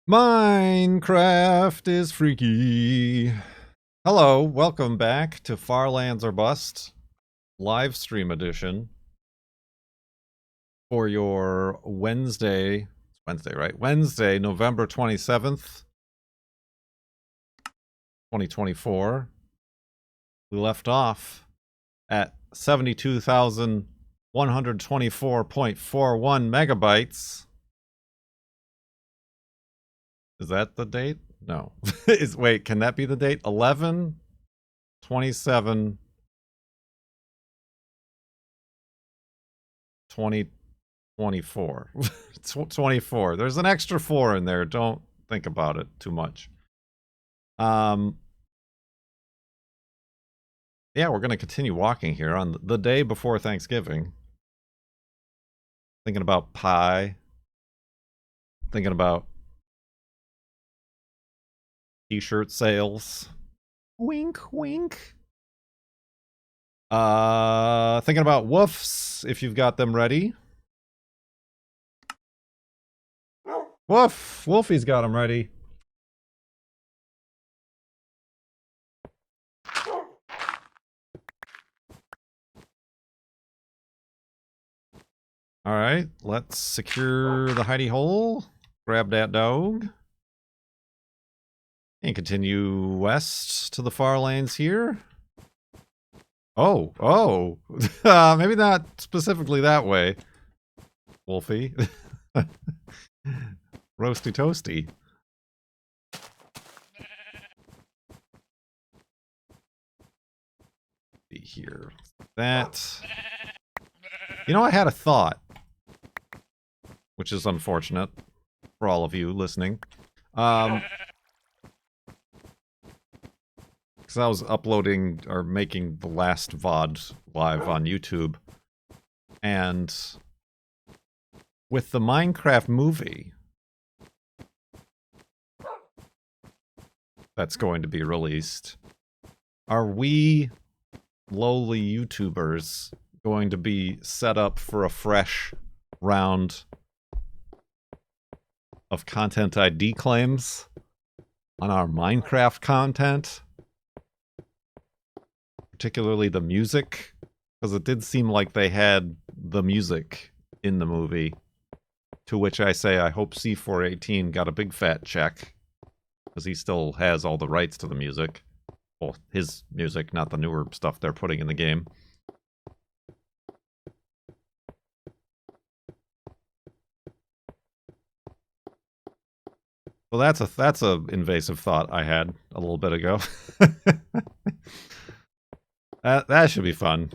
Minecraft is freaky. Hello, welcome back to Farlands or Bust live stream edition for your Wednesday, right? Wednesday, November 27th, 2024. We left off at 72,124.41 megabytes. Is that the date? No. Wait, can that be the date? 11 27 2024. 24. There's an extra 4 in there. Don't think about it too much. Yeah, we're going to continue walking here on the day before Thanksgiving. Thinking about pie. Thinking about t-shirt sales. Wink, wink. Thinking about woofs, if you've got them ready. Woof! Wolfie's got them ready. Alright, let's secure the hidey hole. Grab that dog. And continue west to the far lanes here. Oh. Maybe not specifically that way, Wolfie. Roasty toasty. See here. That. You know, I had a thought, which is unfortunate for all of you listening. Because I was uploading or making the last VOD live on YouTube. And with the Minecraft movie that's going to be released, are we lowly YouTubers going to be set up for a fresh round of content ID claims on our Minecraft content? Particularly the music, because it did seem like they had the music in the movie. To which I say, I hope C418 got a big fat check, because he still has all the rights to the music. Well, his music, not the newer stuff they're putting in the game. Well, that's a invasive thought I had a little bit ago. That should be fun.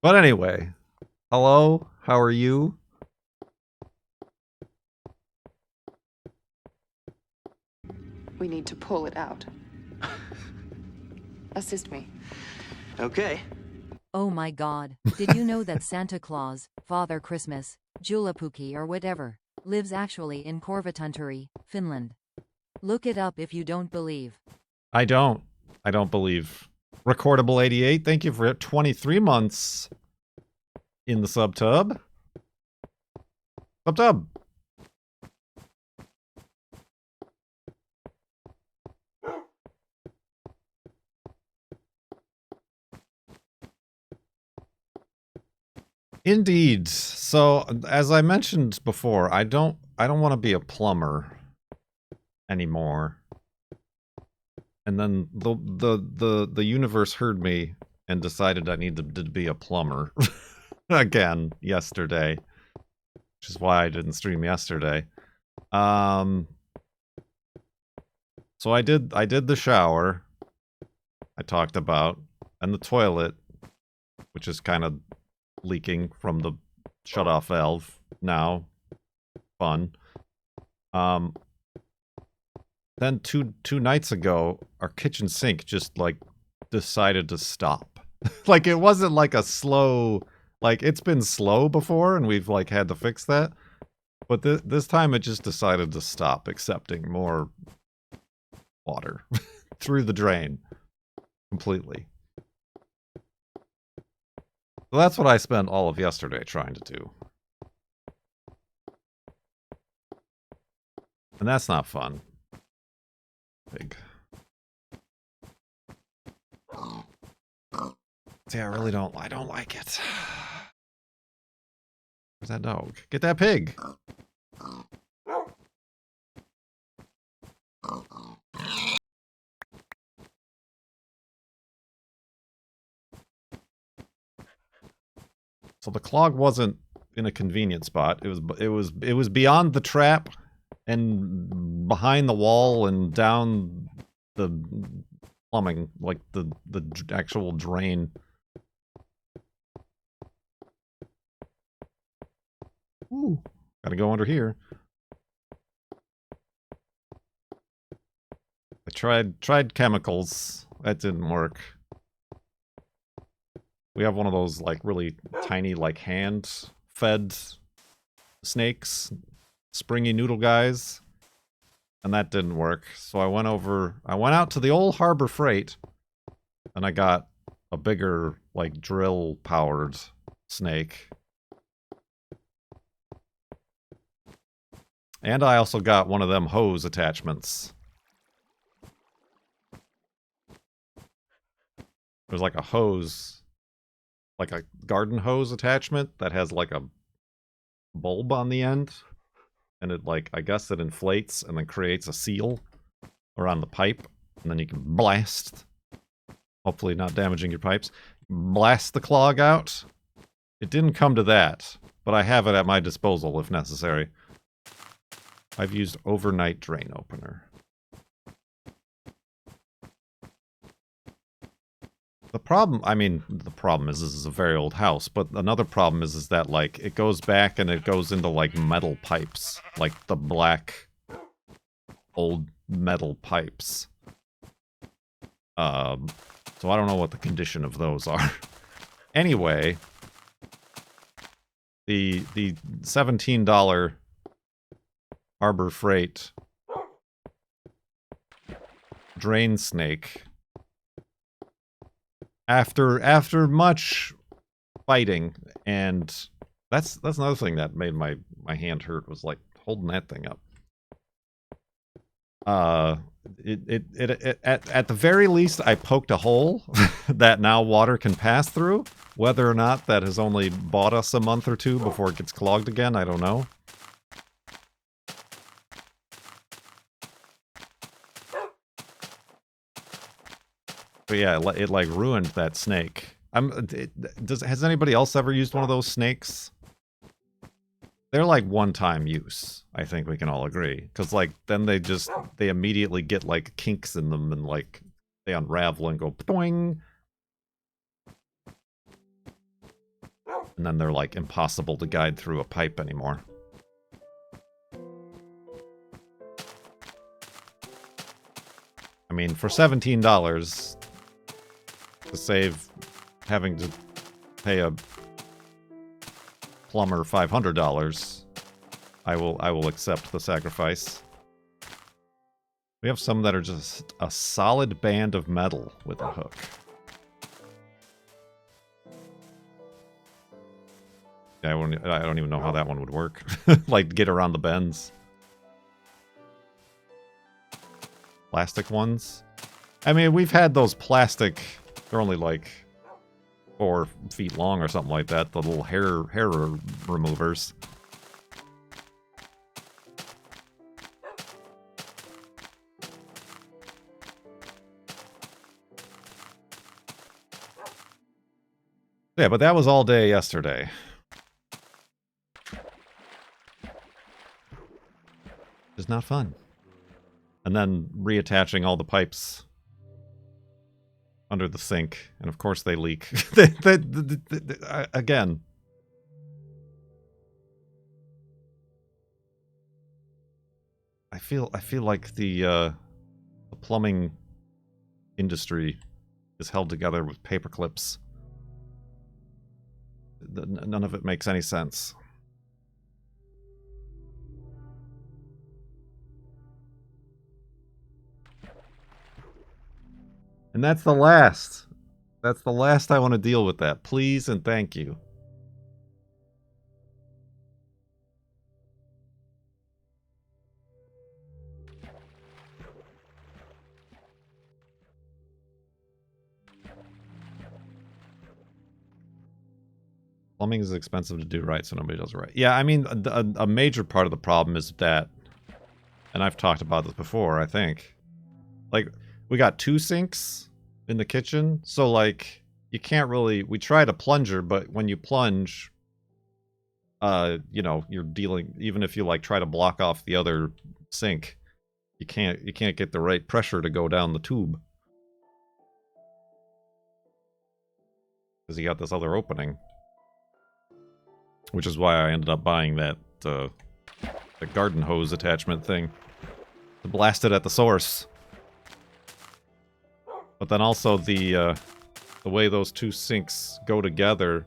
But anyway, hello, how are you? We need to pull it out. Assist me. Okay. Oh my god, did you know that Santa Claus, Father Christmas, Julapuki or whatever, lives actually in Korvatunturi, Finland? Look it up if you don't believe. I don't believe. Recordable 88, thank you for 23 months in the subtub. Subtub. Indeed. So, as I mentioned before, I don't want to be a plumber anymore. And then the universe heard me and decided I needed to be a plumber again yesterday, which is why I didn't stream yesterday. So I did the shower I talked about, and the toilet, which is kind of leaking from the shut-off valve now. Fun. Then two nights ago, our kitchen sink just, like, decided to stop. Like, it wasn't, like, a slow... Like, it's been slow before, and we've, like, had to fix that. But this time it just decided to stop accepting more water through the drain. Completely. So that's what I spent all of yesterday trying to do. And that's not fun. Big. See, I don't like it. Where's that dog? Get that pig! So the clog wasn't in a convenient spot. It was beyond the trap and behind the wall and down the plumbing, like the actual drain. Ooh, gotta go under here. I tried chemicals. That didn't work. We have one of those like really tiny like hand-fed snakes, springy noodle guys, and that didn't work. So I went out to the old Harbor Freight, and I got a bigger like drill-powered snake. And I also got one of them hose attachments. There's like a hose, like a garden hose attachment that has like a bulb on the end. And it like, I guess it inflates and then creates a seal around the pipe. And then you can blast, hopefully not damaging your pipes, blast the clog out. It didn't come to that, but I have it at my disposal if necessary. I've used overnight drain opener. The problem is this is a very old house, but another problem is that, like, it goes back and it goes into, like, metal pipes. Like, the black, old metal pipes. So I don't know what the condition of those are. Anyway, the $17 Harbor Freight drain snake, after much fighting, and that's another thing that made my hand hurt, was like holding that thing up. At the very least, I poked a hole that now water can pass through. Whether or not that has only bought us a month or two before it gets clogged again, I don't know. But yeah, it like ruined that snake. Has anybody else ever used one of those snakes? They're like one-time use, I think we can all agree. Because, like, then they immediately get, like, kinks in them and, like, they unravel and go boing. And then they're, like, impossible to guide through a pipe anymore. I mean, for $17, to save having to pay a plumber $500, I will accept the sacrifice. We have some that are just a solid band of metal with a hook. Yeah, I don't even know how that one would work. Like, get around the bends. Plastic ones? I mean, we've had those plastic, they're only like 4 feet long or something like that, the little hair removers. Yeah, but that was all day yesterday. It's not fun. And then reattaching all the pipes under the sink, and of course they leak. Again. I feel like the plumbing industry is held together with paper clips. None of it makes any sense. And that's the last That's the last I want to deal with that. Please and thank you. Plumbing is expensive to do right, so nobody does it right. Yeah, I mean, a major part of the problem is that, and I've talked about this before, I think. Like, we got 2 sinks in the kitchen, so, like, you can't really... We tried a plunger, but when you plunge, you know, you're dealing... Even if you, like, try to block off the other sink, you can't get the right pressure to go down the tube. Because you got this other opening. Which is why I ended up buying that, the garden hose attachment thing. To blast it at the source. But then also the way those 2 sinks go together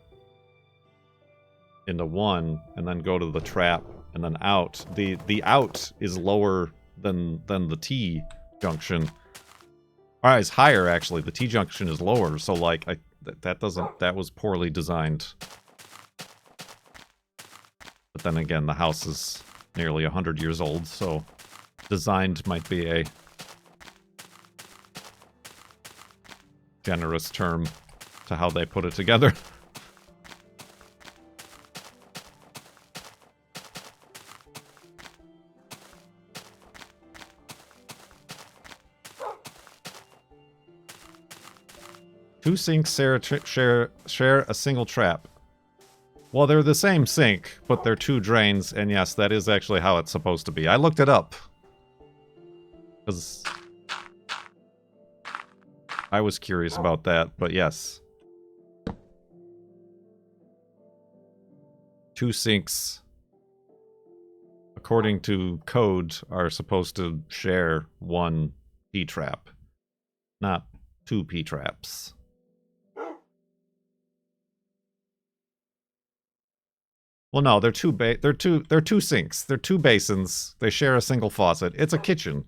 into one, and then go to the trap, and then out. The out is lower than the T junction. Alright, it's higher actually. The T junction is lower, so like that was poorly designed. But then again, the house is nearly 100 years old, so designed might be a generous term to how they put it together. Two sinks share a single trap. Well, they're the same sink, but they're 2 drains, and yes, that is actually how it's supposed to be. I looked it up. Because I was curious about that, but yes. 2 sinks, according to code, are supposed to share 1 P-trap, not 2 P-traps. Well, no, they're two sinks. They're 2 basins. They share a single faucet. It's a kitchen.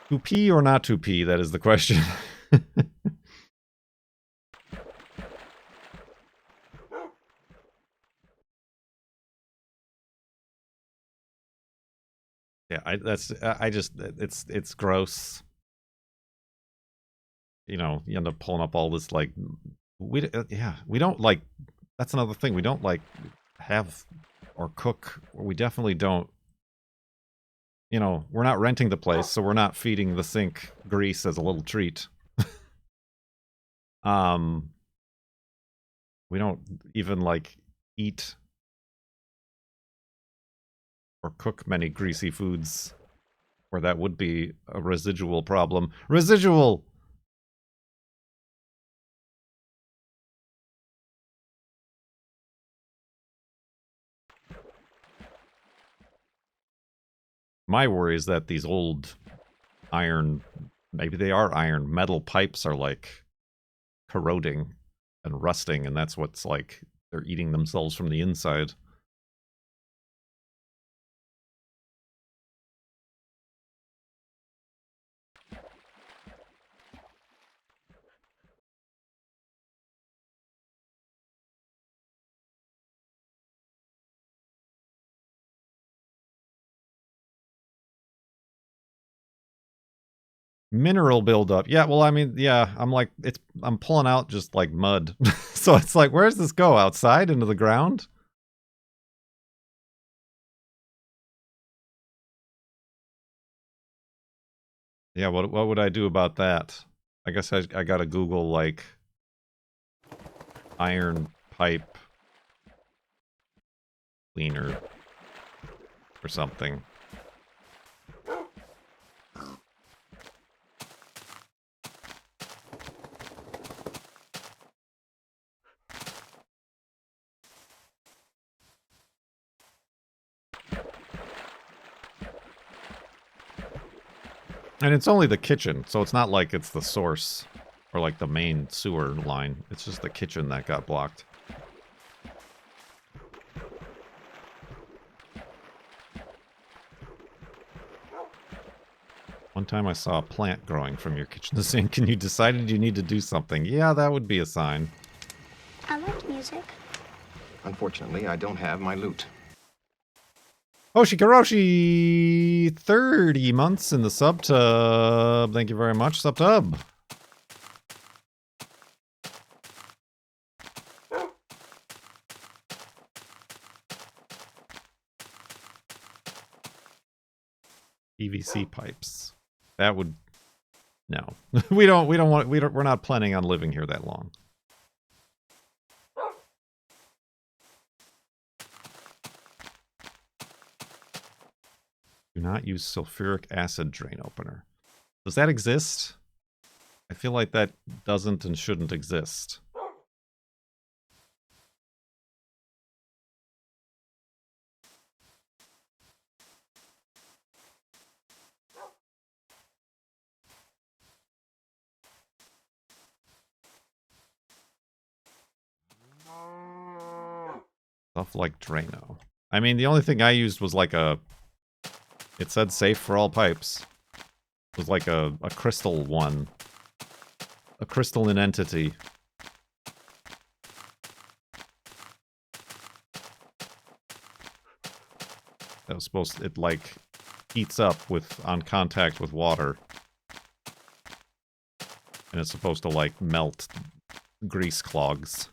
To pee or not to pee? That is the question. Yeah, it's gross. You know, you end up pulling up all this, like, we don't, like, that's another thing, we don't, like, have or cook, or we definitely don't, you know, we're not renting the place, so we're not feeding the sink grease as a little treat. We don't even, like, eat or cook many greasy foods where that would be a residual problem. Residual! My worry is that these old iron, maybe they are iron, metal pipes are, like, corroding and rusting, and that's what's, like, they're eating themselves from the inside. Mineral buildup. Yeah, well, I mean, yeah, I'm pulling out just, like, mud. So it's like, where does this go? Outside? Into the ground? Yeah, what would I do about that? I guess I gotta Google, like, iron pipe cleaner or something. And it's only the kitchen, so it's not like it's the source or like the main sewer line. It's just the kitchen that got blocked. One time I saw a plant growing from your kitchen sink and you decided you need to do something. Yeah, that would be a sign. I like music. Unfortunately, I don't have my lute. Oshikaroshi! 30 months in the subtub. Thank you very much, subtub. PVC pipes. That would... No. We're not planning on living here that long. Do not use sulfuric acid drain opener. Does that exist? I feel like that doesn't and shouldn't exist. Stuff like Drano. I mean, the only thing I used was like a... It said safe for all pipes. It was like a crystal one. A crystalline entity. That was supposed to... It like heats up with on contact with water. And it's supposed to like melt grease clogs.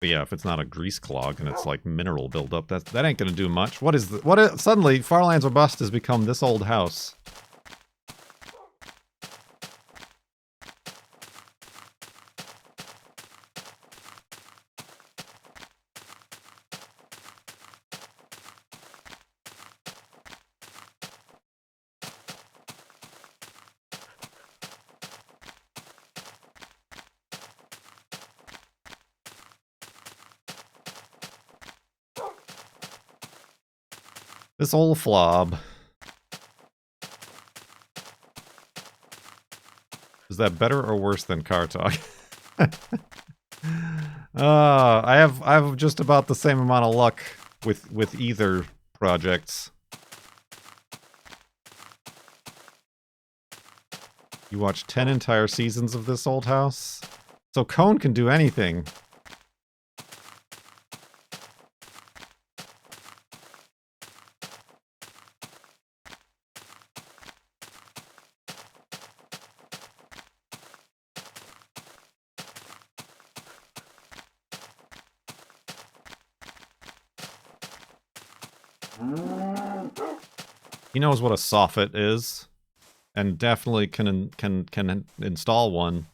But yeah, if it's not a grease clog and it's like mineral buildup, that ain't gonna do much. What is suddenly Farlands Robust has become this old house. This old flob. Is that better or worse than car talk? I have just about the same amount of luck with either projects. You watch 10 entire seasons of this old house? So Cone can do anything. He knows what a soffit is, and definitely can install one.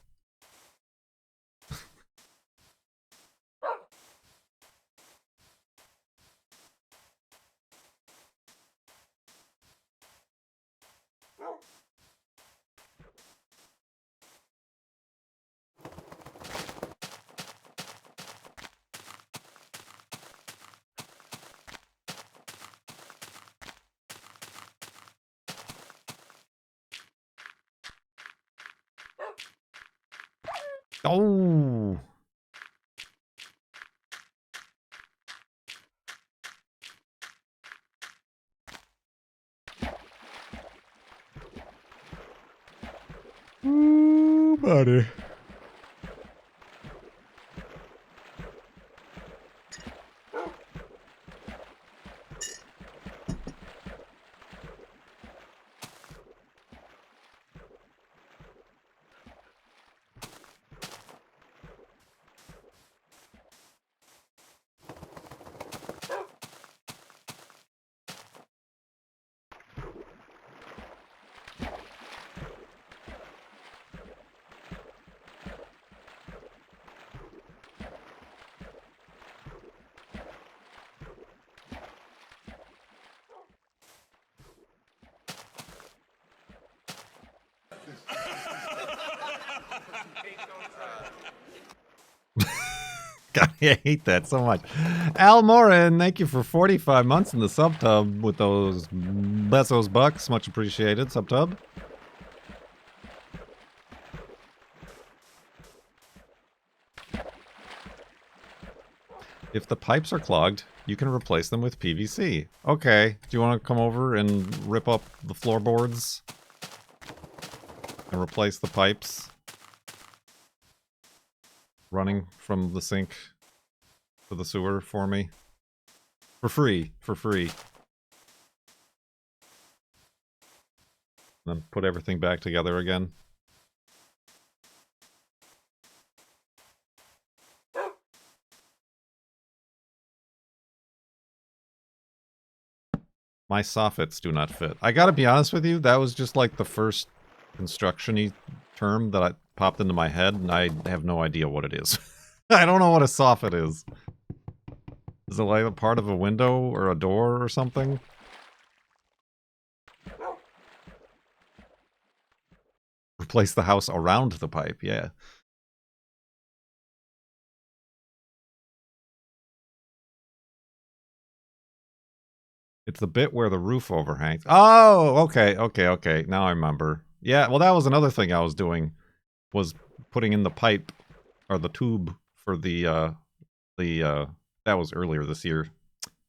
Oh. Ooh, buddy. God, I hate that so much. Al Morin, thank you for 45 months in the subtub with those Bezos bucks. Much appreciated, subtub. If the pipes are clogged, you can replace them with PVC. Okay, do you want to come over and rip up the floorboards and replace the pipes running from the sink to the sewer for me? For free, for free. Then put everything back together again. My soffits do not fit. I gotta be honest with you, that was just like the first construction-y term that popped into my head, and I have no idea what it is. I don't know what a soffit is. Is it like a part of a window or a door or something? Replace the house around the pipe, yeah. It's the bit where the roof overhangs. Oh, okay. Now I remember. Yeah, well, that was another thing I was doing, was putting in the pipe, or the tube for that was earlier this year.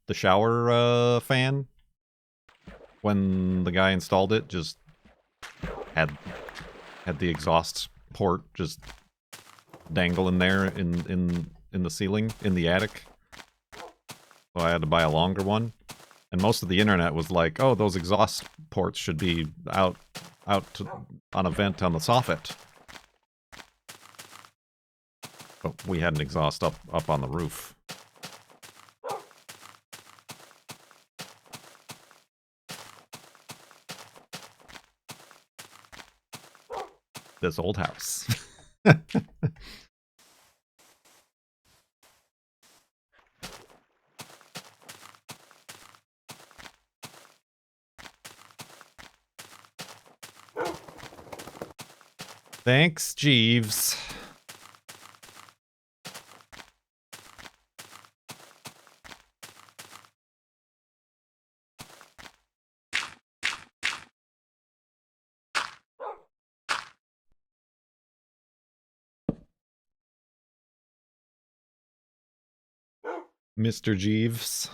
The shower fan, when the guy installed it, just had the exhaust port just dangling there in the ceiling, in the attic. So I had to buy a longer one. And most of the internet was like, oh, those exhaust ports should be out on a vent on the soffit. But we had an exhaust up on the roof. This old house. Thanks, Jeeves. Mr. Jeeves.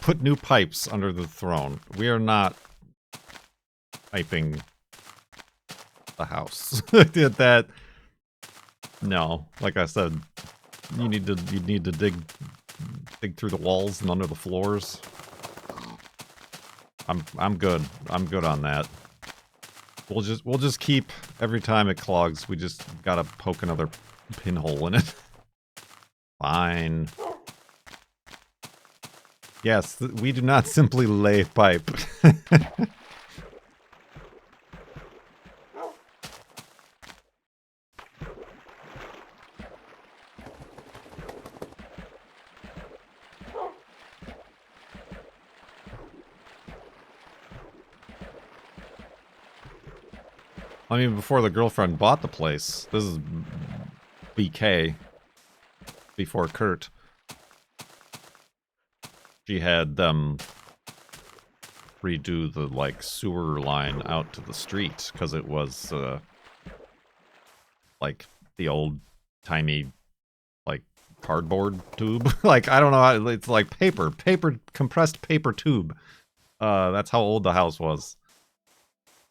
Put new pipes under the throne. We are not piping the house. Did that? No. Like I said, you need to dig through the walls and under the floors. I'm good. I'm good on that. We'll just keep, every time it clogs, we just gotta poke another pinhole in it. Fine. Yes, we do not simply lay pipe. I mean, before the girlfriend bought the place, this is BK, before Kurt. She had them redo the, like, sewer line out to the street, because it was, like, the old-timey, like, cardboard tube. Like, I don't know how, it's like compressed paper tube. That's how old the house was.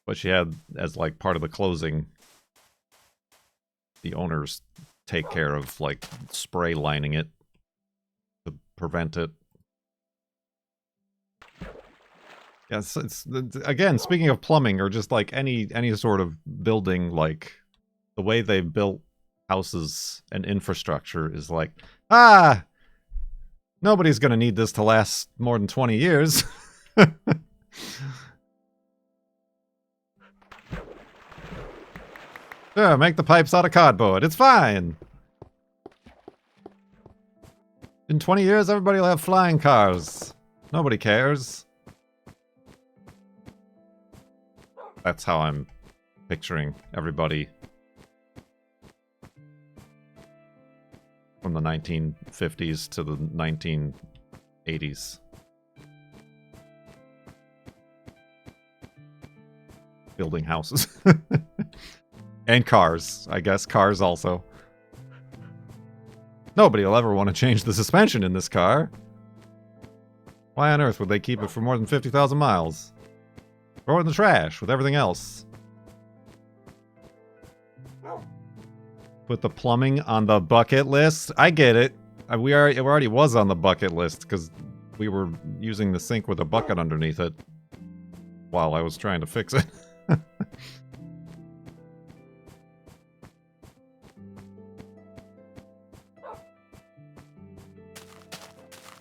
But she had, as, like, part of the closing, the owners take care of, like, spray lining it to prevent it. Yes, again, speaking of plumbing or just like any sort of building, like the way they built houses and infrastructure is like, nobody's gonna need this to last more than 20 years. Yeah, make the pipes out of cardboard. It's fine. In 20 years, everybody will have flying cars. Nobody cares. That's how I'm picturing everybody from the 1950s to the 1980s. Building houses. And cars, I guess. Cars also. Nobody will ever want to change the suspension in this car. Why on earth would they keep it for more than 50,000 miles? Throw it in the trash with everything else. Put the plumbing on the bucket list? I get it. It already was on the bucket list because we were using the sink with a bucket underneath it while I was trying to fix it.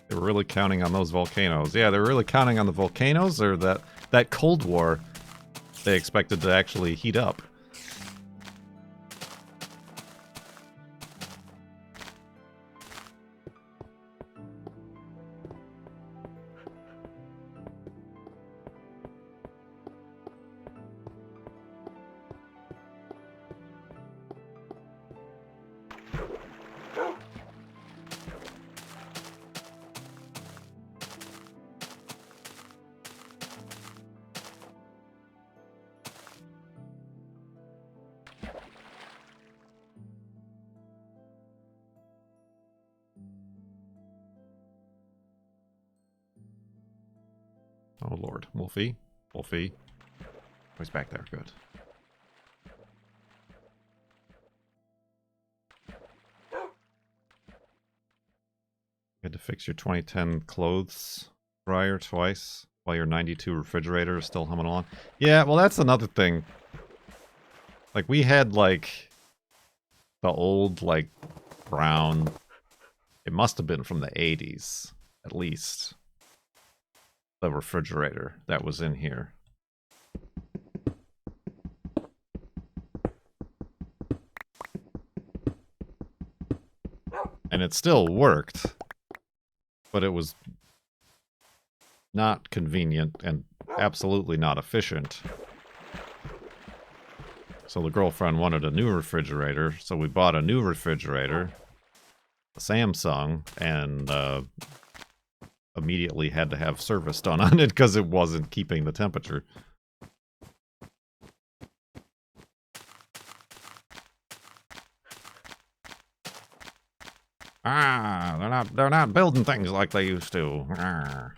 They were really counting on those volcanoes. Yeah, they were really counting on the volcanoes, or that Cold War they expected to actually heat up. Oh lord. Wolfie? Wolfie? Oh, he's back there. Good. You had to fix your 2010 clothes dryer twice while your 92 refrigerator is still humming along. Yeah, well that's another thing. Like we had like the old like brown, it must have been from the 80s at least. The refrigerator that was in here. And it still worked, but it was not convenient and absolutely not efficient. So the girlfriend wanted a new refrigerator, so we bought a new refrigerator, a Samsung, and immediately had to have service done on it because it wasn't keeping the temperature. They're not building things like they used to. Arr.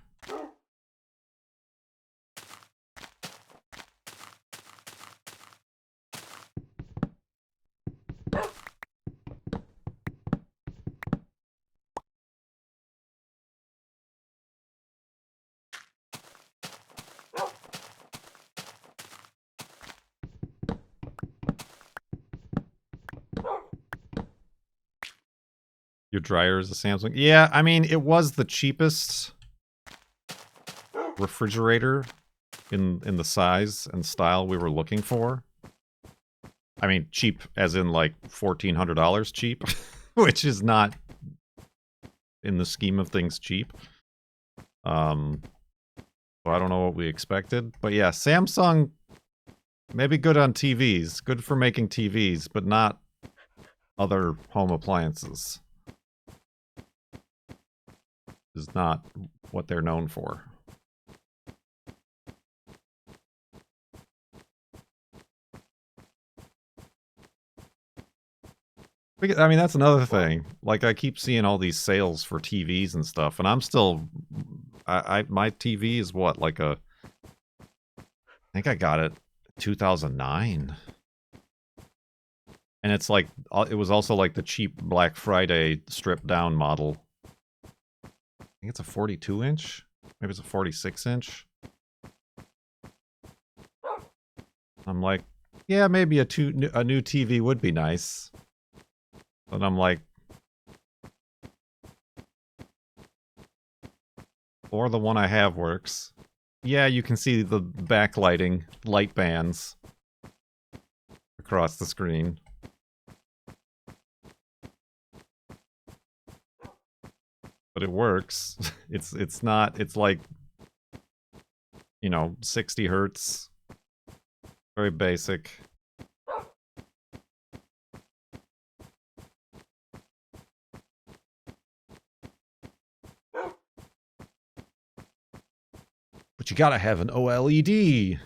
Your dryer is a Samsung? Yeah, I mean, it was the cheapest refrigerator in the size and style we were looking for. I mean, cheap as in like $1,400 cheap, which is not, in the scheme of things, cheap. So I don't know what we expected. But yeah, Samsung, maybe good on TVs. Good for making TVs, but not other home appliances. Is not what they're known for. I mean, that's another thing. Like, I keep seeing all these sales for TVs and stuff, and I'm still... my TV is what, like a... I think I got it 2009. And it's like... It was also like the cheap Black Friday stripped-down model. I think it's a 42-inch? Maybe it's a 46-inch? I'm like, yeah, maybe a new TV would be nice. But I'm like, or the one I have works. Yeah, you can see the backlighting, light bands across the screen. But it works. It's not, it's like, you know, 60 hertz. Very basic. But you gotta have an OLED.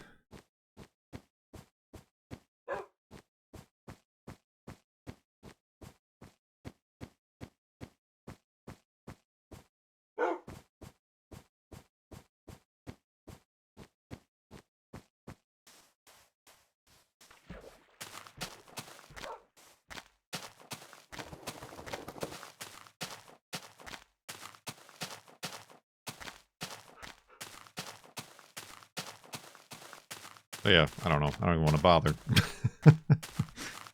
But yeah, I don't know. I don't even want to bother.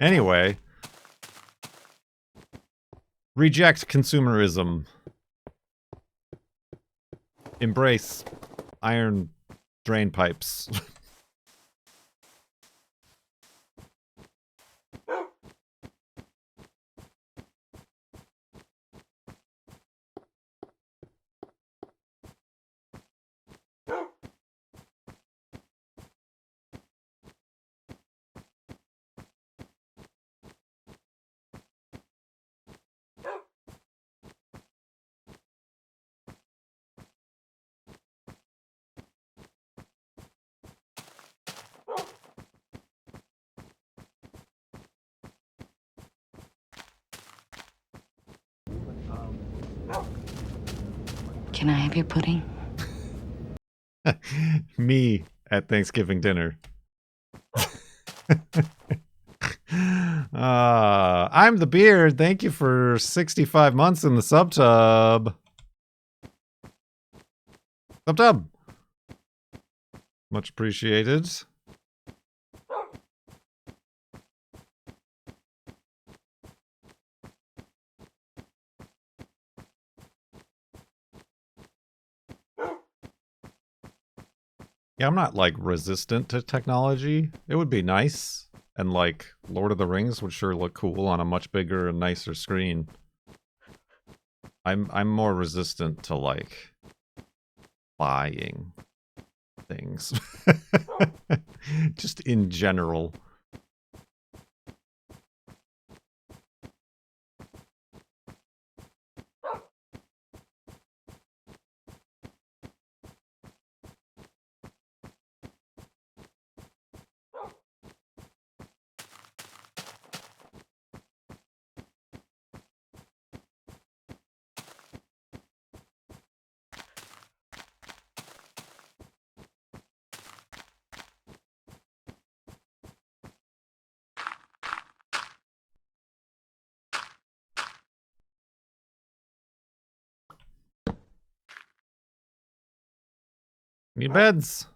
Anyway. Reject consumerism. Embrace iron drain pipes. Can I have your pudding? Me at Thanksgiving dinner. I'm the beard. Thank you for 65 months in the subtub. Subtub. Much appreciated. Yeah, I'm not, like, resistant to technology. It would be nice. And, like, Lord of the Rings would sure look cool on a much bigger and nicer screen. I'm more resistant to, like, buying things. Just in general. Need beds.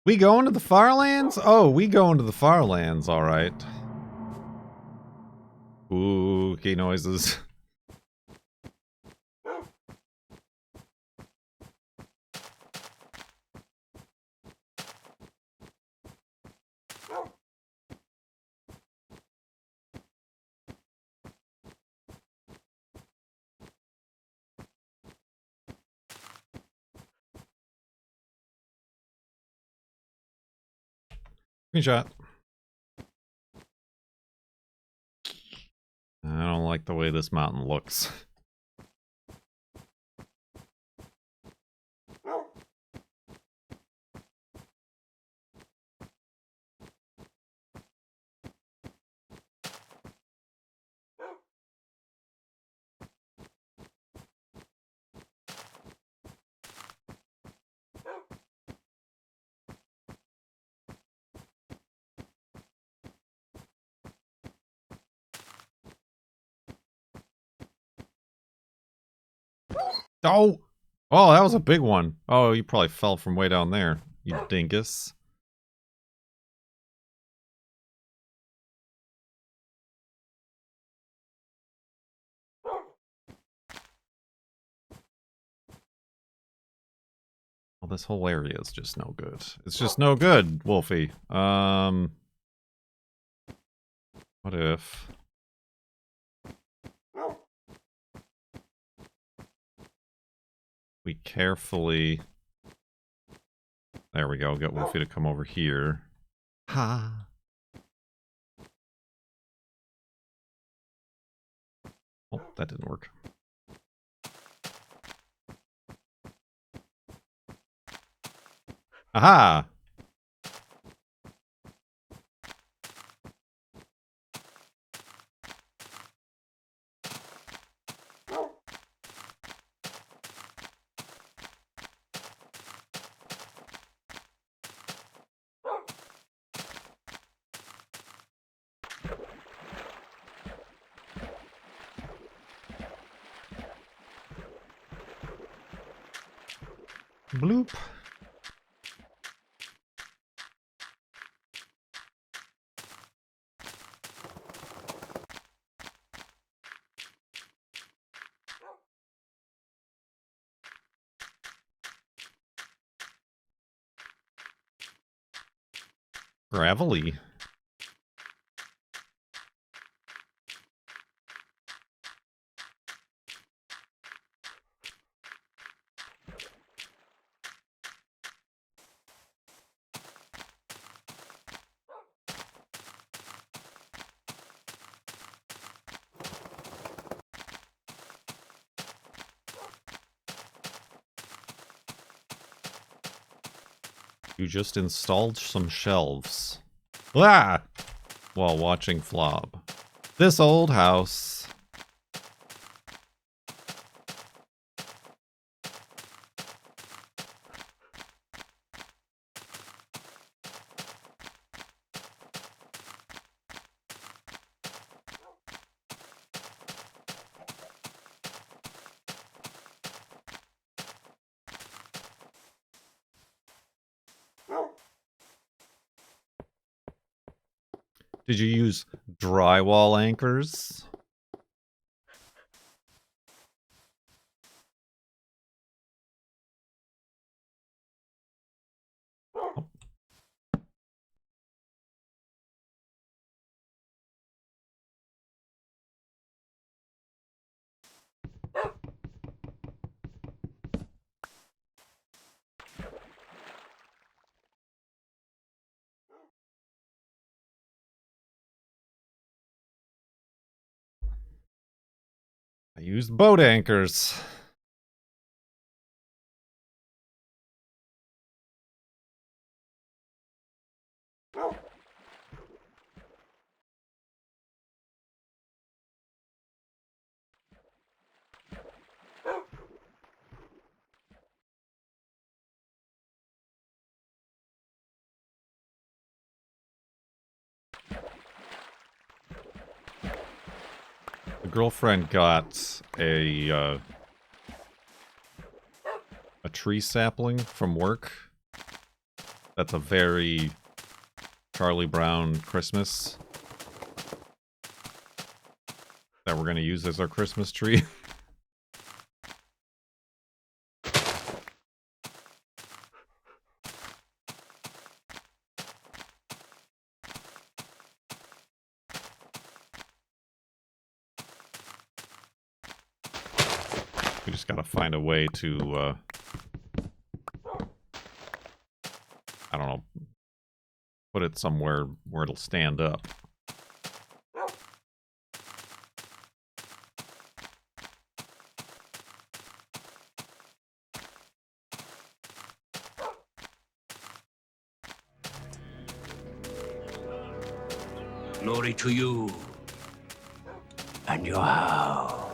We going to the farlands? Oh, we going to the farlands, alright. Spooky noises. Screenshot. I don't like the way this mountain looks. Oh! Oh, that was a big one. Oh, you probably fell from way down there, you dingus. Well, this whole area is just no good. It's just no good, Wolfie. What if... we carefully... There we go, get Wolfie to come over here. Ha! Oh, that didn't work. Aha! Bloop. Gravelly. You just installed some shelves. Ah! While watching Flob. This old house. Did you use drywall anchors? I used boat anchors. The girlfriend got a tree sapling from work. That's a very Charlie Brown Christmas that we're going to use as our Christmas tree. We just gotta find a way to, I don't know, put it somewhere where it'll stand up. Glory to you and your house.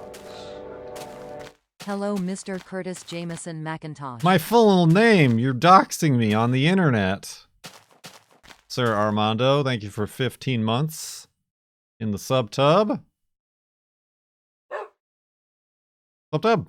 Hello, Mr. Curtis Jameson McIntosh. My full name! You're doxing me on the internet! Sir Armando, thank you for 15 months in the subtub. Subtub!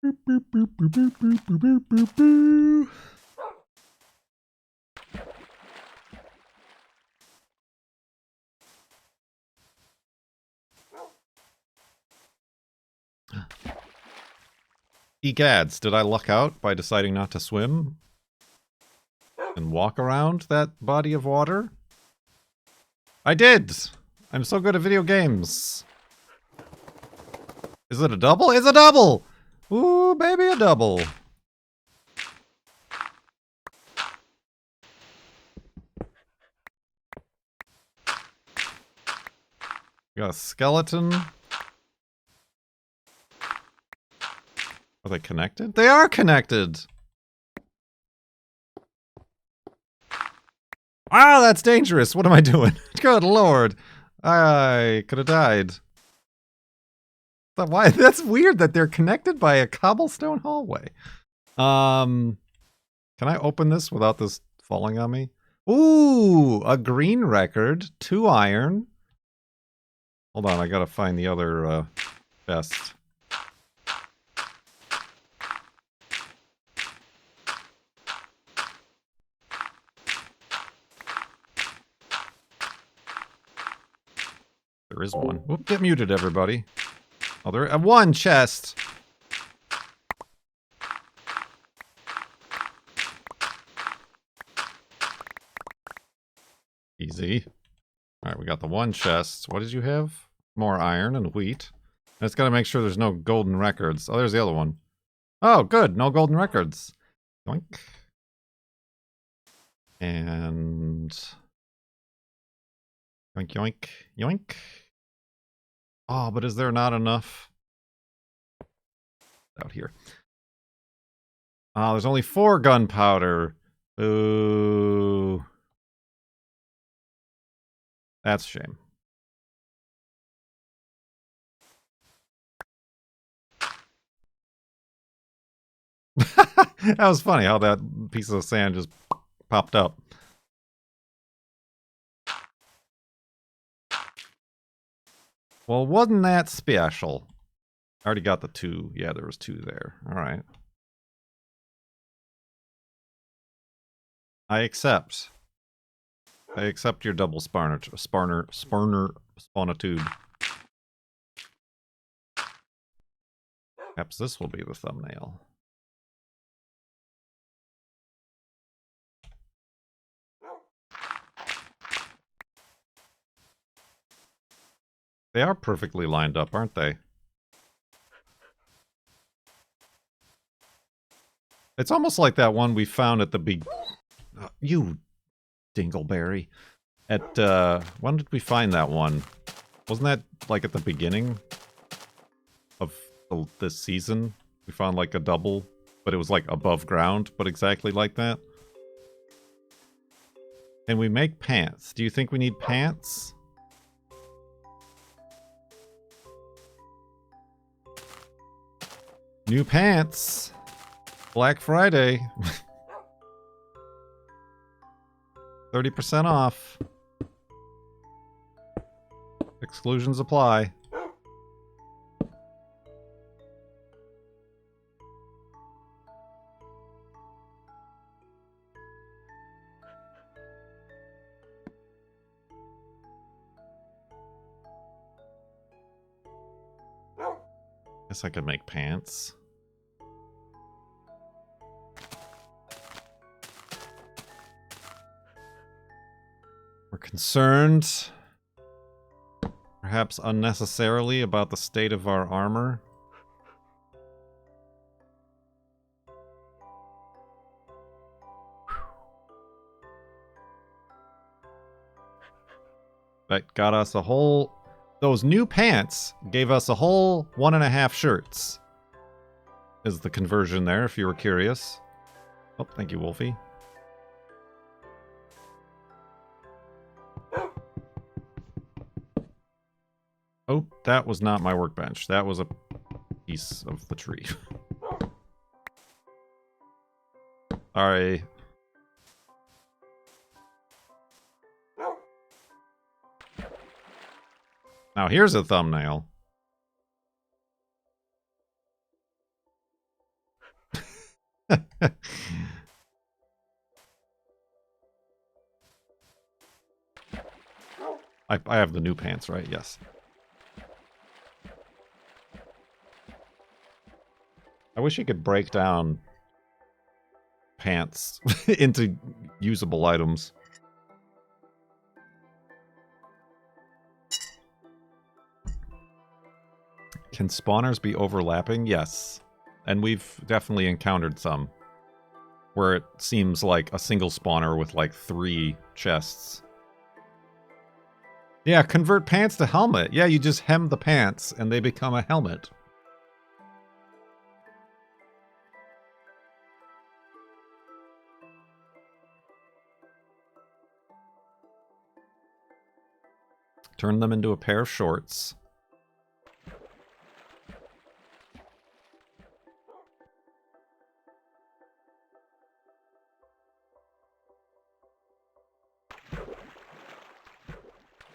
Boop, boop, boop, boop, boop, boop, boop, boop, boop. Egads, did I luck out by deciding not to swim? And walk around that body of water? I did! I'm so good at video games. Is it a double? It's a double! Ooh, baby, a double. Got a skeleton. Are they connected? They are connected! Ah, that's dangerous! What am I doing? Good lord! I could have died. But why? That's weird that they're connected by a cobblestone hallway. Can I open this without this falling on me? Ooh, a green record, 2 iron. Hold on, I gotta find the other chest. There is one. Whoop, get muted, everybody. Oh, there one chest. Easy. All right, we got the one chest. What did you have? More iron and wheat. Let's gotta make sure there's no golden records. Oh, there's the other one. Oh, good. No golden records. Yoink. And... yoink, yoink, yoink. Oh, but is there not enough? Out here. Oh, there's only 4 gunpowder. Ooh. That's a shame. That was funny how that piece of sand just popped up. Well, wasn't that special? I already got the 2. Yeah, there was 2 there. All right. I accept. I accept your double spawnitude. Perhaps this will be the thumbnail. They are perfectly lined up, aren't they? It's almost like that one we found at the you dingleberry. At, when did we find that one? Wasn't that, like, at the beginning of this season? We found, like, a double, but it was, like, above ground, but exactly like that. And we make pants. Do you think we need pants? New pants! Black Friday! 30% off. Exclusions apply. Guess I could make pants. We're concerned, perhaps unnecessarily, about the state of our armor. That got us a whole... Those new pants gave us a whole 1.5 shirts. Is the conversion there, if you were curious. Oh, thank you, Wolfie. Oh, that was not my workbench. That was a piece of the tree. Sorry. Now here's a thumbnail. I have the new pants, right? Yes. I wish you could break down pants into usable items. Can spawners be overlapping? Yes. And we've definitely encountered some where it seems like a single spawner with like 3 chests. Yeah, convert pants to helmet. Yeah, you just hem the pants and they become a helmet. Turn them into a pair of shorts.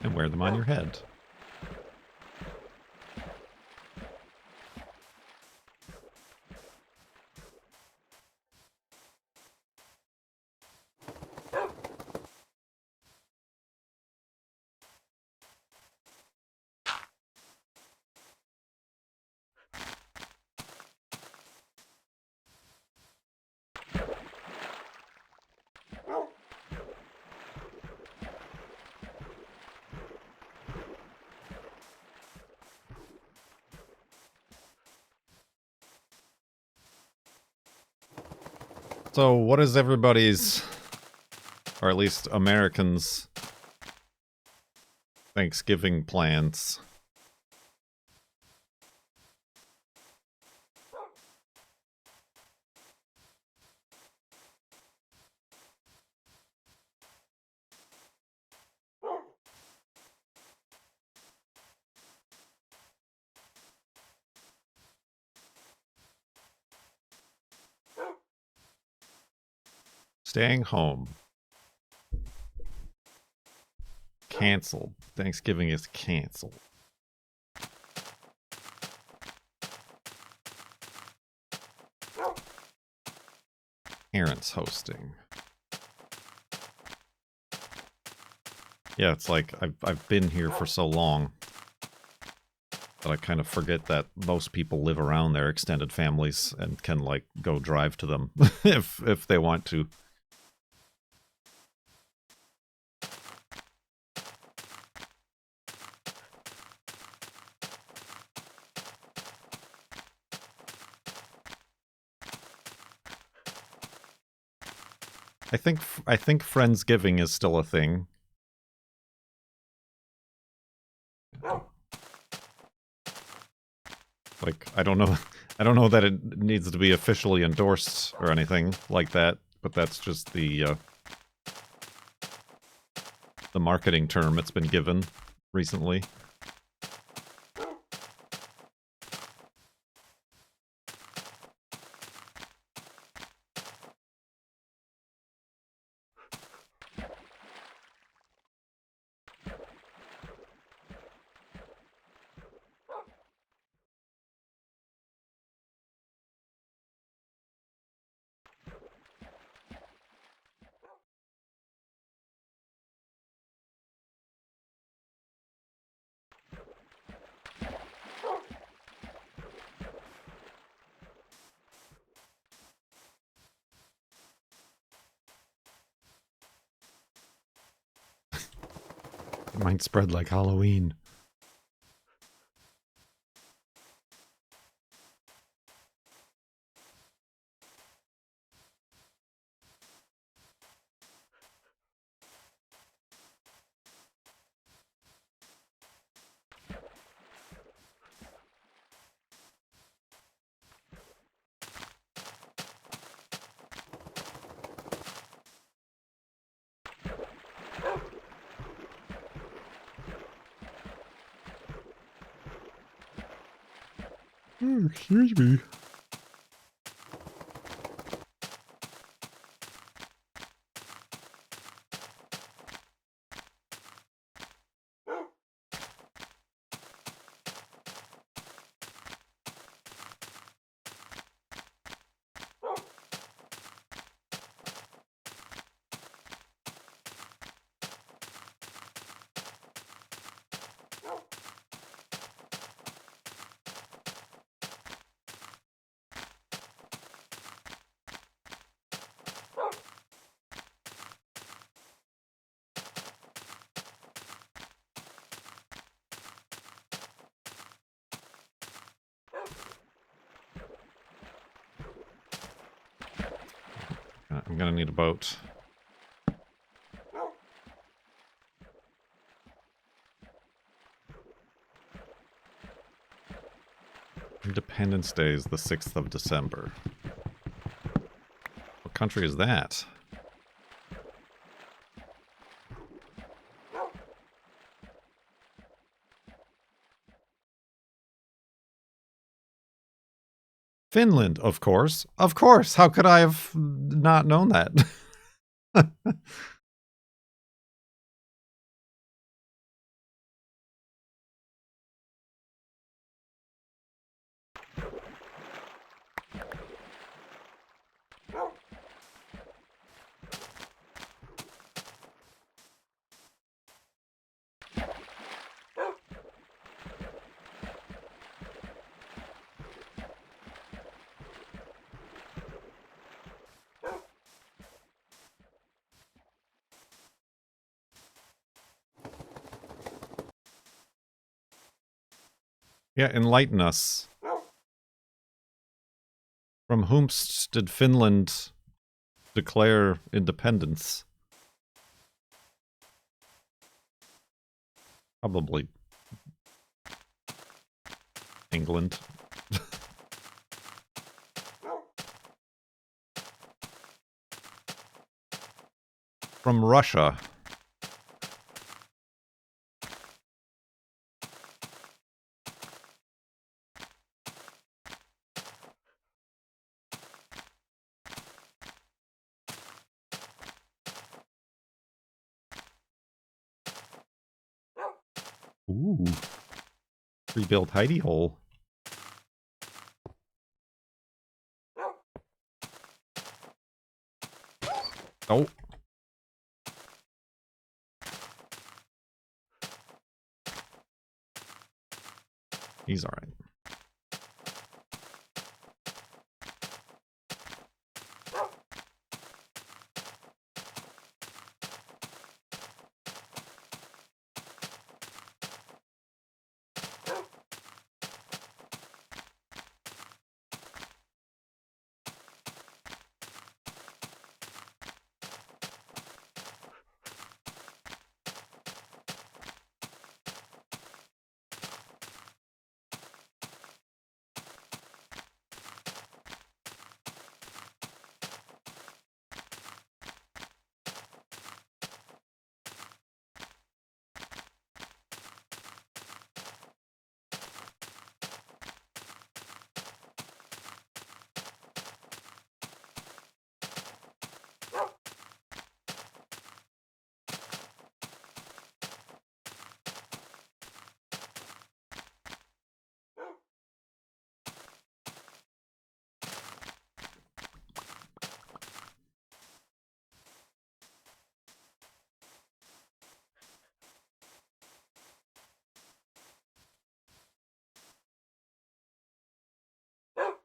And wear them on your head. So, what is everybody's, or at least Americans' Thanksgiving plans? Staying home. Canceled. Thanksgiving is canceled. Parents hosting. Yeah, it's like I've been here for so long that I kind of forget that most people live around their extended families and can like go drive to them if they want to. I think Friendsgiving is still a thing. Like, I don't know that it needs to be officially endorsed or anything like that, but that's just the marketing term it's been given recently. It might spread like Halloween. Oh, excuse me. I'm gonna need a boat. Independence Day is the 6th of December. What country is that? Finland, of course. Of course. How could I have not known that? Yeah, enlighten us. From whomst did Finland declare independence? Probably England. From Russia. Ooh. Rebuild hidey hole. Oh. He's alright.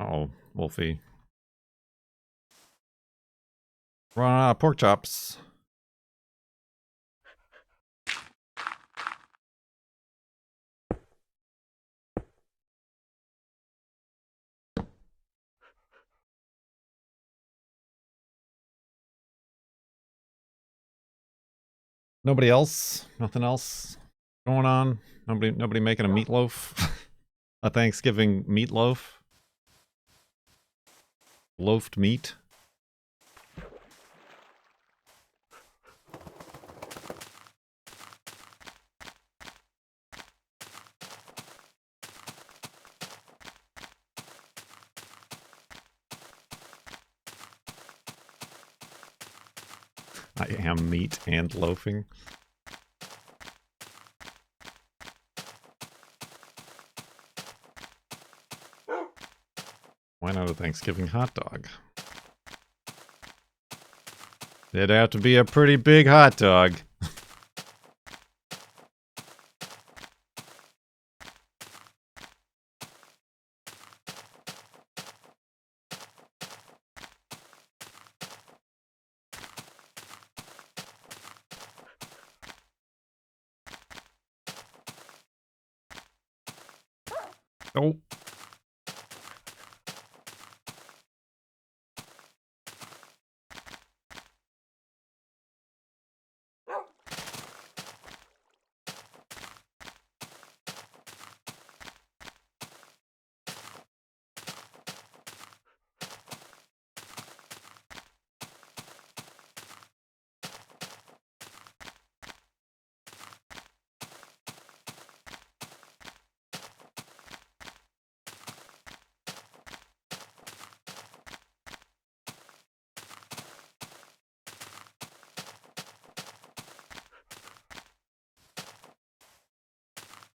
Uh-oh, Wolfie. Run out of pork chops. Nobody else? Nothing else going on? Nobody making a meatloaf? A Thanksgiving meatloaf? Loafed meat? I am meat and loafing. Why not a Thanksgiving hot dog? It'd have to be a pretty big hot dog. Oh.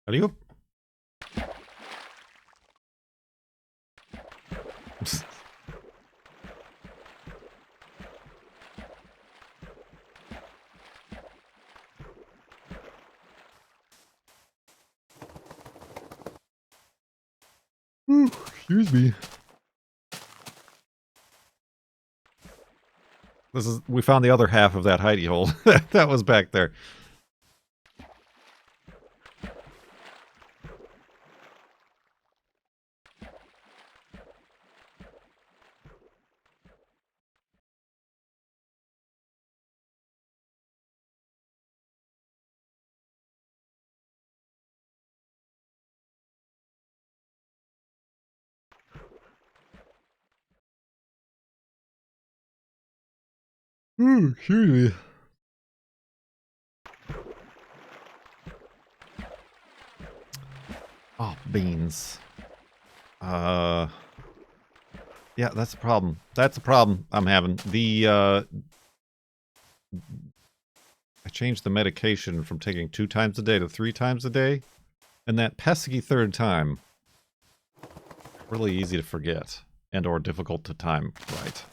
Alley-oop. Excuse me. We found the other half of that hidey hole. That was back there. Excuse me. Oh, beans. Yeah, that's a problem. That's a problem I'm having. I changed the medication from taking 2 times a day to 3 times a day. And that pesky third time, really easy to forget. And or difficult to time right.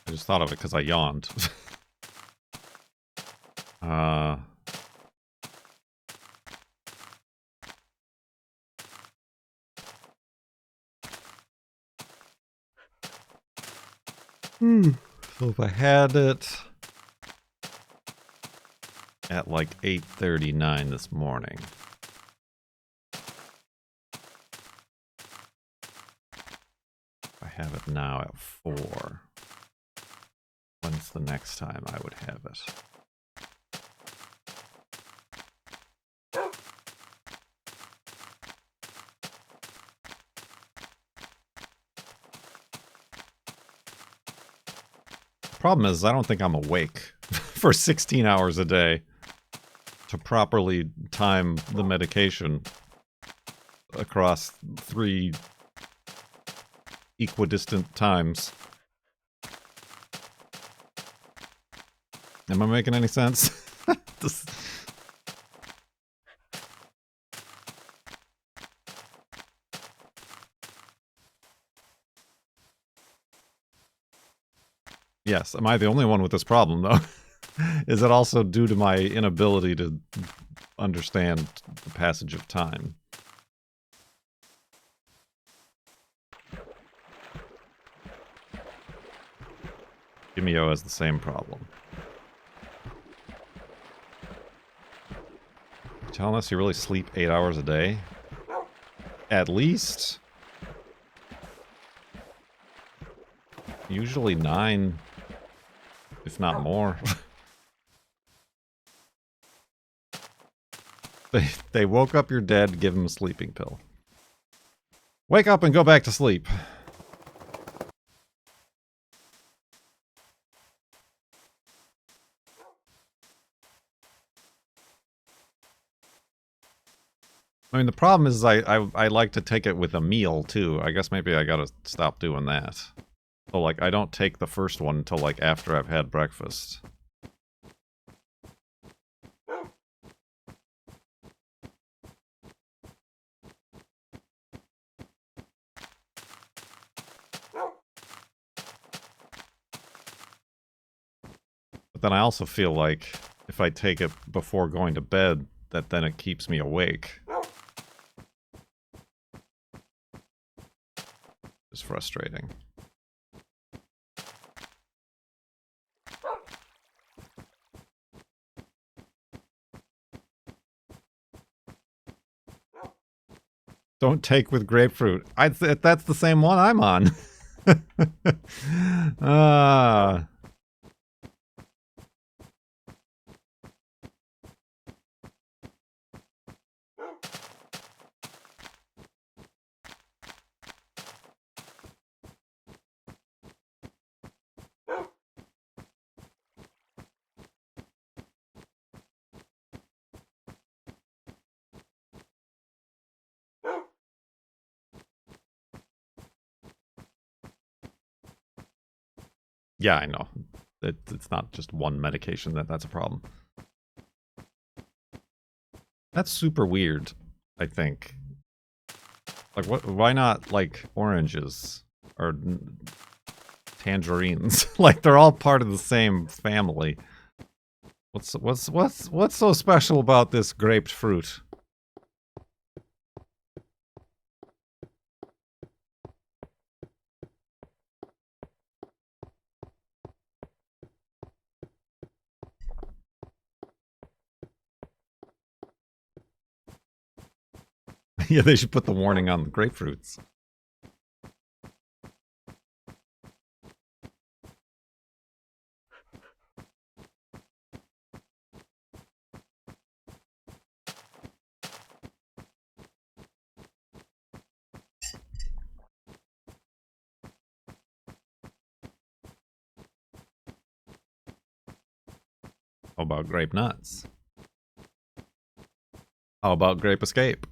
I just thought of it because I yawned. So if I had it at like 8:39 this morning. I have it now at 4. When's the next time I would have it? Problem is, I don't think I'm awake for 16 hours a day to properly time the medication across 3 equidistant times. Am I making any sense? Yes, am I the only one with this problem, though? Is it also due to my inability to understand the passage of time? Gimio has the same problem. You're telling us you really sleep 8 hours a day? At least? Usually 9, if not more. They woke up your dead, give him a sleeping pill. Wake up and go back to sleep. I mean, the problem is I like to take it with a meal, too. I guess maybe I gotta stop doing that. So, like, I don't take the first one until, like, after I've had breakfast. But then I also feel like if I take it before going to bed, that then it keeps me awake. It's frustrating. Don't take with grapefruit. That's the same one I'm on. Ah. Yeah, I know. It's not just one medication that's a problem. That's super weird, I think. Like, what? Why not, like, oranges? Or tangerines? Like, they're all part of the same family. What's so special about this grapefruit? Yeah, they should put the warning on the grapefruits. How about grape nuts? How about grape escape?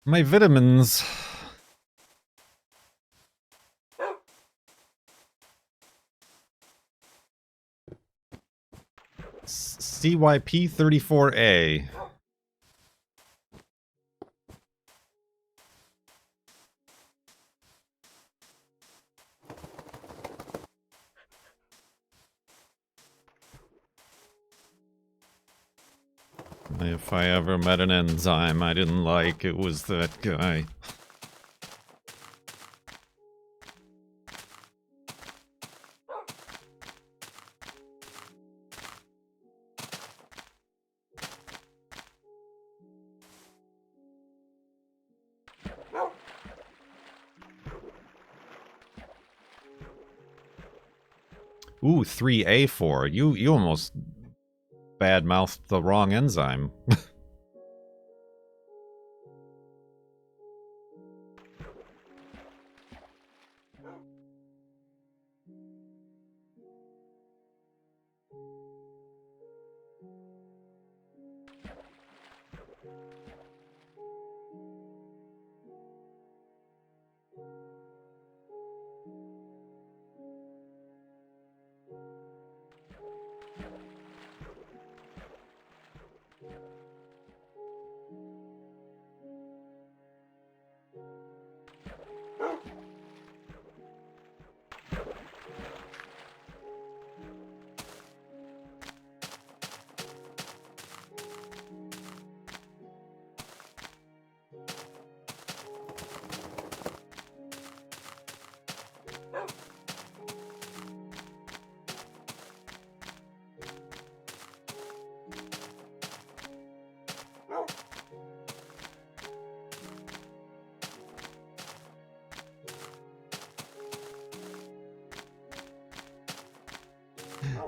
My vitamins. CYP34A. If I ever met an enzyme I didn't like, it was that guy. Ooh, 3A4. You almost bad-mouthed the wrong enzyme.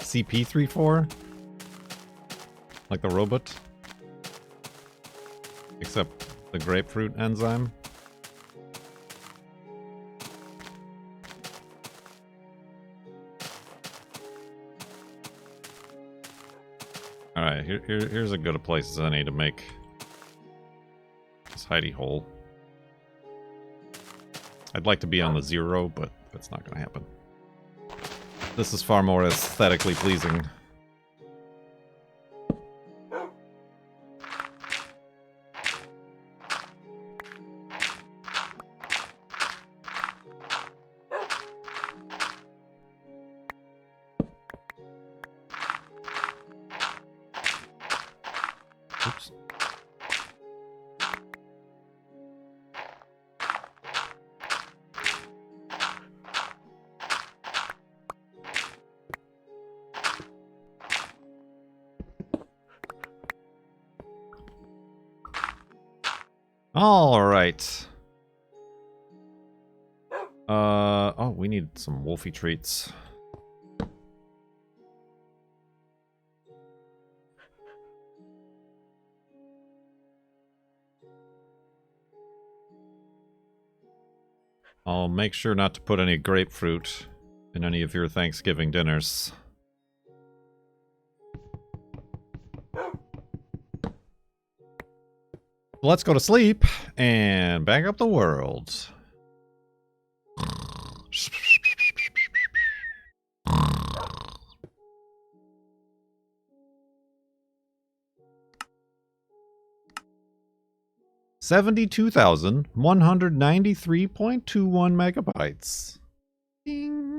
CP34? Like the robot? Except the grapefruit enzyme? Alright, here's a good a place as any to make this hidey hole. I'd like to be on the 0, but that's not gonna happen. This is far more aesthetically pleasing. Oops. All right. Oh, we need some wolfy treats. I'll make sure not to put any grapefruit in any of your Thanksgiving dinners. Let's go to sleep and back up the world. $72,193.21 megabytes. Ding.